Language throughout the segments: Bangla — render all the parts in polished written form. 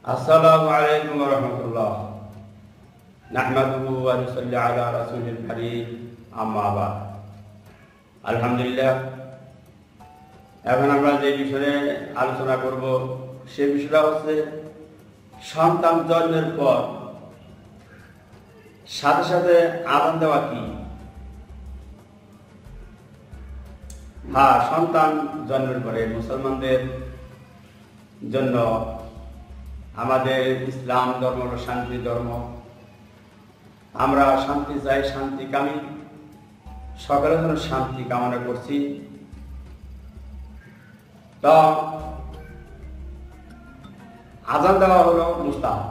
আসসালামু আলাইকুম ওয়া রাহমাতুল্লাহ। নাহমাদুহু ওয়া নুসাল্লি আলা রাসূলিল কারীম, আম্মা বা'দ। আলহামদুলিল্লাহ, এখন আমরা যে বিষয়ে আলোচনা করব সে বিষয়টা হচ্ছে সন্তান জন্মের পর সাথে সাথে আযান দেওয়া কি? হ্যাঁ, সন্তান জন্মের পরে মুসলমানদের জন্য আমাদের ইসলাম ধর্ম হলো শান্তি ধর্ম। আমরা শান্তি চাই, শান্তিকামী, সকলের জন্য শান্তি কামনা করছি। তো আযান দেওয়া হলো মুস্তাহাব।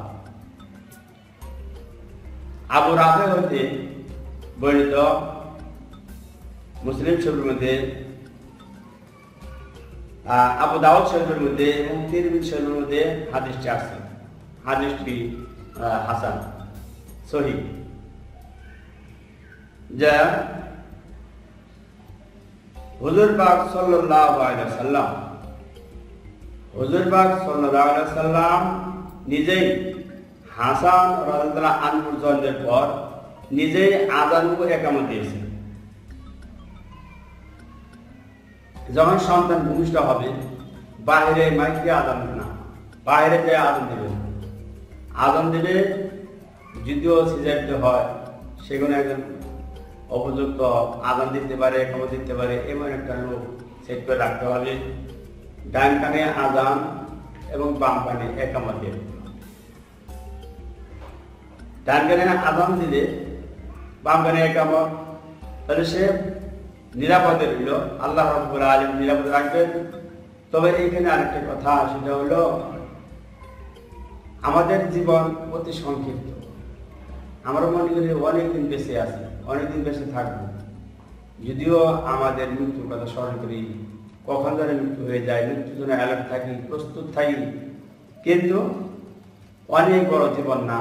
আবু রাফি হইতে বর্ণিত মুসলিম শরীফের মধ্যে, আবু দাউদ শরীফের মধ্যে এবং তিরমিজি শরীফের মধ্যে হাদিসটি আছে। হাদিসটি হাসান সহিহ, যা হুজুর পাক সাল্লাল্লাহু আলাইহি ওয়াসাল্লাম নিজেই হাসান রাদিয়াল্লাহু আনহুর জন্মের পর নিজেই আযান ও ইকামত দিয়েছেন। যখন সন্তান ভূমিষ্ঠ হবে, বাইরে মাইকে আযান না, বাইরে যে আযান দেবে, আযান দিলে যদিও সিজাইতে হয়, সেগুলো একজন উপযুক্ত আযান দিতে পারে, ইকামত দিতে পারে এমন একটা লোক সেট করে রাখতে হবে। ডান কানে আযান এবং বাম কানে ইকামত দেবে। ডান কানে আযান দিলে বাম কানে ইকামত, তাহলে সে নিরাপদে রইল, আল্লাহ রাব্বুল আলামিন নিরাপদে রাখবেন। তবে এইখানে আরেকটা কথা, সেটা হলো আমাদের জীবন অতি সংক্ষিপ্ত। আমরা মনে করি অনেকদিন বেঁচে আছি, অনেকদিন বেঁচে থাকবো। যদিও আমাদের মৃত্যুর কথা স্মরণ করি, কখন যেন মৃত্যু হয়ে যায়, মৃত্যুর জন্য অ্যালার্ট থাকি, প্রস্তুত থাকি, কিন্তু অনেক বড় জীবন না,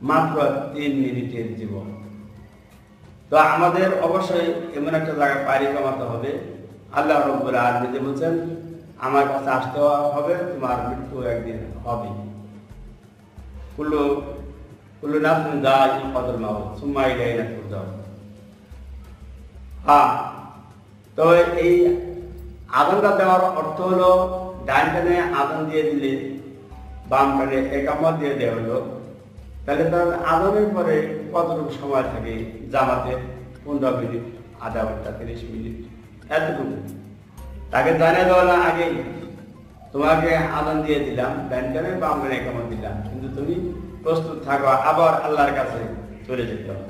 মাত্র 3 মিনিটের জীবন। তো আমাদের অবশ্যই এমন একটা জায়গায় পাড়ি জমাতে হবে। আল্লাহ রাব্বুল আলামিন যে বলছেন, আমার কাছে আসতে হবে, তোমার মৃত্যু একদিন হবে। কুল্লু নাফসিন যায়িকাতুল মাউত সুম্মা ইলাইনা তুরজাউন। হ্যাঁ, তো এই আযানটা দেওয়ার অর্থ হলো ডান কানে আযান দিয়ে দিলে বাম কানে ইকামত দিয়ে দেওয়া হলো। তাহলে তার আযানের পরে কতটুকু সময় থাকে? জামাতে 15 মিনিট, আধা ঘন্টা, 30 মিনিট, এতটুকু। তাকে জানিয়ে দেওয়া না আগেই, তোমাকে আযান দিয়ে দিলাম, ডান কানে বাম কানে ইকামত দিলাম, কিন্তু তুমি প্রস্তুত থাকো, আবার আল্লাহর কাছে চলে যেতে হবে।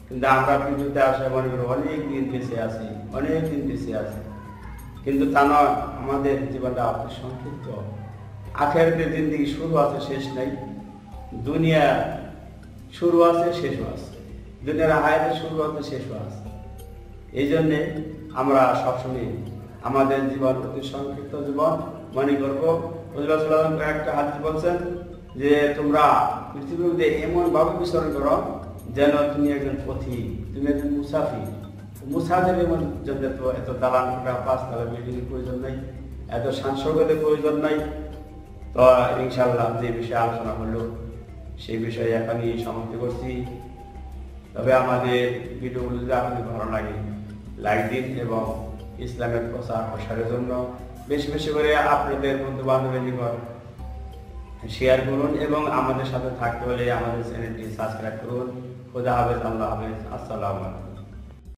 কিন্তু আমরা পৃথিবীতে আসে মনে করি অনেক দিন বেঁচে আছি, অনেক দিন বেঁচে আছি, কিন্তু তা নয়। আমাদের জীবনটা অতি সংক্ষিপ্ত। আখিরাতের জিন্দেগি শুরু আছে, শেষ নাই। দুনিয়া শুরু আছে, শেষও আছে। দুনিয়ার হায়াতের শুরু আছে, শেষও আছে। এই জন্যে আমরা সবসময় আমাদের জীবন অতি সংক্ষিপ্ত জীবন মনে করবো। রাসূলুল্লাহ সাল্লাল্লাহু আলাইহি ওয়াসাল্লাম একটা হাদিস বলছেন যে, তোমরা পৃথিবীর মধ্যে এমন ভাবে বিচরণ করো যেন তুমি একজন পথিক, তুমি একজন মুসাফির। মুসাফিরের জন্য তো এত দালান কোঠা, 5 তলা বিল্ডিং এর প্রয়োজন নাই, এত সাংসর্গের প্রয়োজন নাই। তো ইনশাআল্লাহ যে বিষয়ে আলোচনা হলো সেই বিষয়ে এখনই সমাপ্তি করছি। তবে আমাদের ভিডিওগুলো যদি আপনাদের ভালো লাগে, লাইক দিন এবং ইসলামের প্রচার প্রসারের জন্য বেশি বেশি করে আপনাদের বন্ধু বান্ধবের নিকট শেয়ার করুন এবং আমাদের সাথে থাকতে হলে আমাদের চ্যানেলটি সাবস্ক্রাইব করুন। খোদা হাফেজ, আল্লাহ হাফেজ, আসসালামু আলাইকুম।